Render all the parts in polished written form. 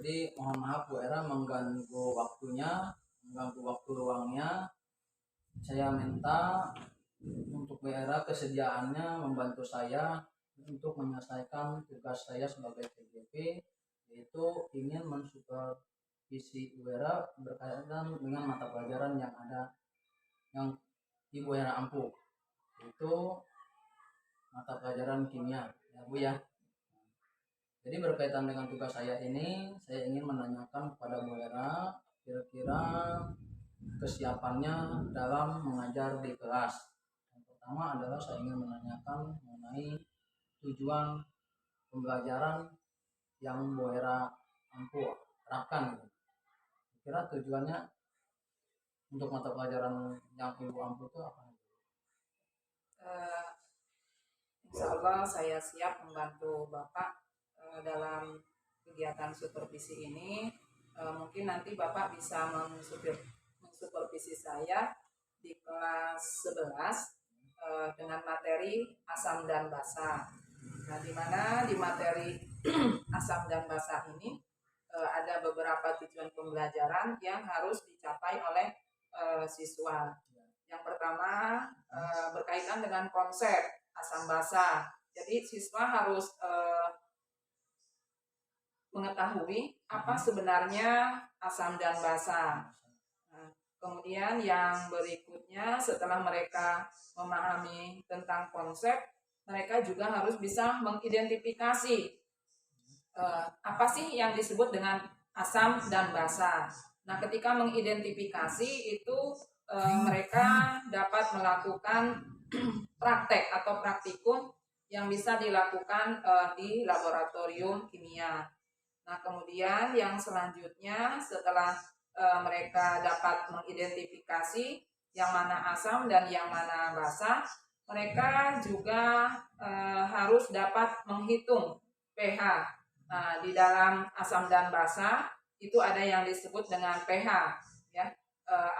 Jadi mohon maaf Bu Era mengganggu waktunya, mengganggu waktu luangnya. Saya minta untuk Bu Era kesediaannya membantu saya untuk menyelesaikan tugas saya sebagai TGP, yaitu ingin mensupervisi Bu Era berkaitan dengan mata pelajaran yang ada yang Ibu Era ampuh, yaitu mata pelajaran kimia, ya Bu ya. Jadi berkaitan dengan tugas saya ini, saya ingin menanyakan kepada Bu Era, kira-kira kesiapannya dalam mengajar di kelas. Yang pertama adalah saya ingin menanyakan mengenai tujuan pembelajaran yang Bu Era ampuh terapkan. Kira tujuannya untuk mata pelajaran yang Ibu ampuh itu apa? Insya Allah saya siap membantu Bapak dalam kegiatan supervisi ini. Mungkin nanti Bapak bisa mensupervisi saya di kelas 11 dengan materi asam dan basa. Nah, di mana di materi asam dan basa ini ada beberapa tujuan pembelajaran yang harus dicapai oleh siswa. Yang pertama berkaitan dengan konsep asam basa. Jadi siswa harus mengetahui apa sebenarnya asam dan basa. Nah, kemudian yang berikutnya setelah mereka memahami tentang konsep, mereka juga harus bisa mengidentifikasi apa sih yang disebut dengan asam dan basa. Nah, ketika mengidentifikasi itu mereka dapat melakukan praktek atau praktikum yang bisa dilakukan di laboratorium kimia. Nah, kemudian yang selanjutnya setelah mereka dapat mengidentifikasi yang mana asam dan yang mana basa, mereka juga harus dapat menghitung pH. Nah, di dalam asam dan basa itu ada yang disebut dengan pH, ya,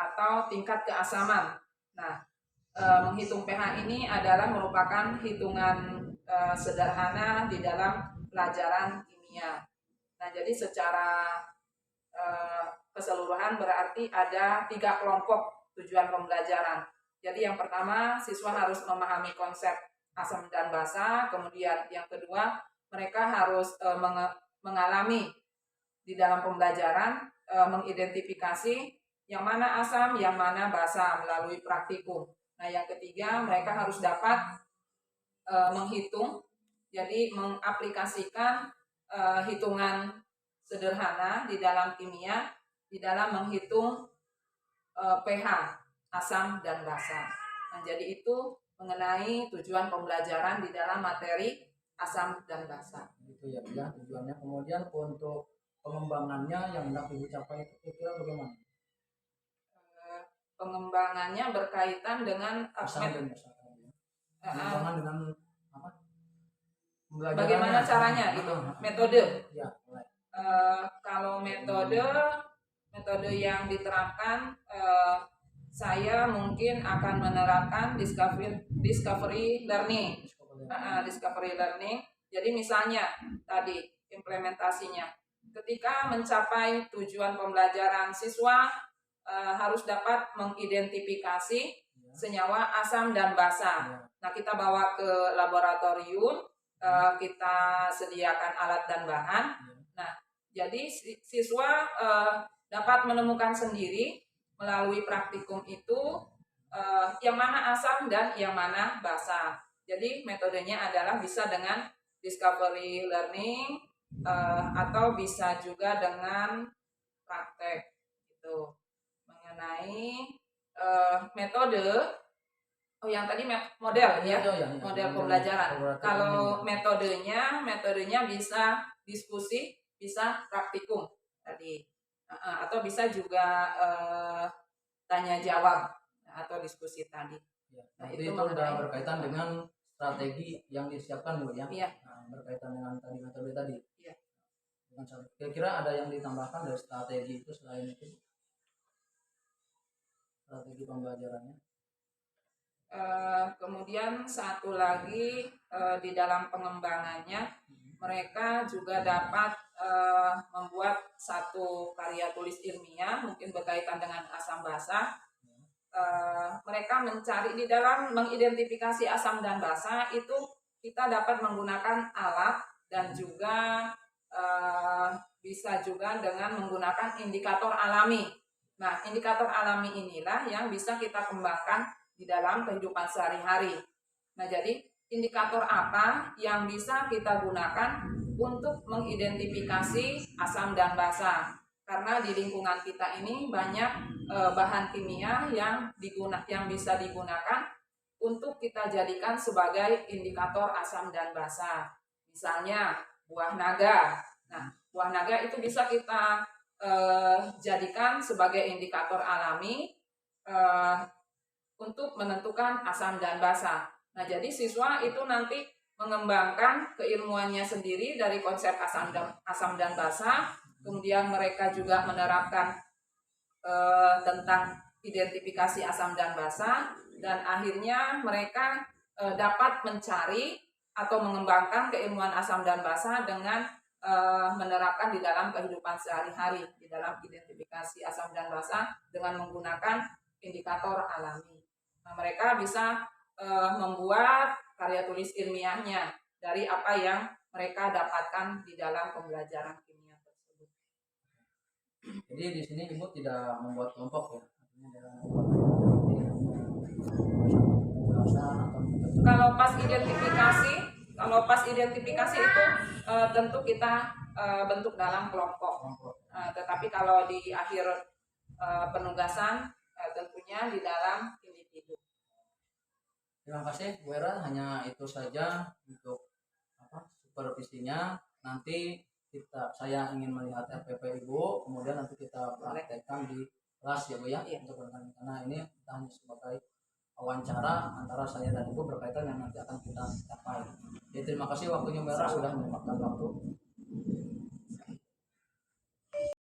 atau tingkat keasaman. Nah, menghitung pH ini adalah merupakan hitungan sederhana di dalam pelajaran kimia. Nah, jadi secara keseluruhan berarti ada 3 kelompok tujuan pembelajaran. Jadi yang pertama, siswa harus memahami konsep asam dan basa. Kemudian yang kedua, mereka harus mengalami di dalam pembelajaran, mengidentifikasi yang mana asam, yang mana basa melalui praktikum. Nah, yang ketiga, mereka harus dapat menghitung, jadi mengaplikasikan hitungan sederhana di dalam kimia, di dalam menghitung pH asam dan basa. Nah, jadi itu mengenai tujuan pembelajaran di dalam materi asam dan basa. Itu ya, ya tujuannya. Kemudian untuk pengembangannya yang hendak Ibu capai itu kira-kira bagaimana? Pengembangannya berkaitan dengan Asam dan basa. Pengembangan dengan apa? Bagaimana caranya gitu, metode. Ya, kalau metode yang diterapkan, saya mungkin akan menerapkan discovery learning. Discovery learning. Jadi misalnya tadi implementasinya, ketika mencapai tujuan pembelajaran siswa harus dapat mengidentifikasi senyawa asam dan basa. Nah, kita bawa ke laboratorium, kita sediakan alat dan bahan. Nah, jadi siswa dapat menemukan sendiri melalui praktikum itu yang mana asam dan yang mana basa. Jadi metodenya adalah bisa dengan discovery learning atau bisa juga dengan praktek gitu. Mengenai metode, yang tadi model ya, model pembelajaran. Kalau metodenya bisa diskusi, bisa praktikum tadi, atau bisa juga tanya jawab atau diskusi tadi. Nah, itu sudah berkaitan dengan strategi yang disiapkan Bu ya. Iya. Nah, berkaitan dengan tadi metode tadi. Iya. Kira-kira ada yang ditambahkan dari strategi itu selain itu? Strategi pembelajarannya. Kemudian satu lagi di dalam pengembangannya mereka juga dapat membuat satu karya tulis ilmiah mungkin berkaitan dengan asam basa. Mereka mencari di dalam mengidentifikasi asam dan basa itu kita dapat menggunakan alat dan juga bisa juga dengan menggunakan indikator alami. Nah, indikator alami inilah yang bisa kita kembangkan di dalam kehidupan sehari-hari. Nah, jadi indikator apa yang bisa kita gunakan untuk mengidentifikasi asam dan basa? Karena di lingkungan kita ini banyak bahan kimia yang bisa digunakan untuk kita jadikan sebagai indikator asam dan basa. Misalnya buah naga. Nah, buah naga itu bisa kita jadikan sebagai indikator alami untuk menentukan asam dan basa. Nah, jadi siswa itu nanti mengembangkan keilmuannya sendiri dari konsep asam dan basa. Kemudian mereka juga menerapkan tentang identifikasi asam dan basa, dan akhirnya mereka dapat mencari atau mengembangkan keilmuan asam dan basa dengan menerapkan di dalam kehidupan sehari-hari di dalam identifikasi asam dan basa dengan menggunakan indikator alami. Nah, mereka bisa membuat karya tulis ilmiahnya dari apa yang mereka dapatkan di dalam pembelajaran kimia tersebut. Jadi di sini Ibu tidak membuat kelompok ya? Artinya dalam Kalau pas identifikasi itu tentu kita bentuk dalam kelompok. Tetapi kalau di akhir penugasan tentunya di dalam individu. Terima kasih Bu Era, hanya itu saja untuk supervisinya. Nanti saya ingin melihat RPP Ibu, kemudian nanti kita praktekkan di kelas ya Bu ya, untuk karena ini kita hanya sebagai wawancara antara saya dan Ibu berkaitan yang nanti akan kita capai. Jadi terima kasih waktunya Bu Era sudah menyempatkan waktu.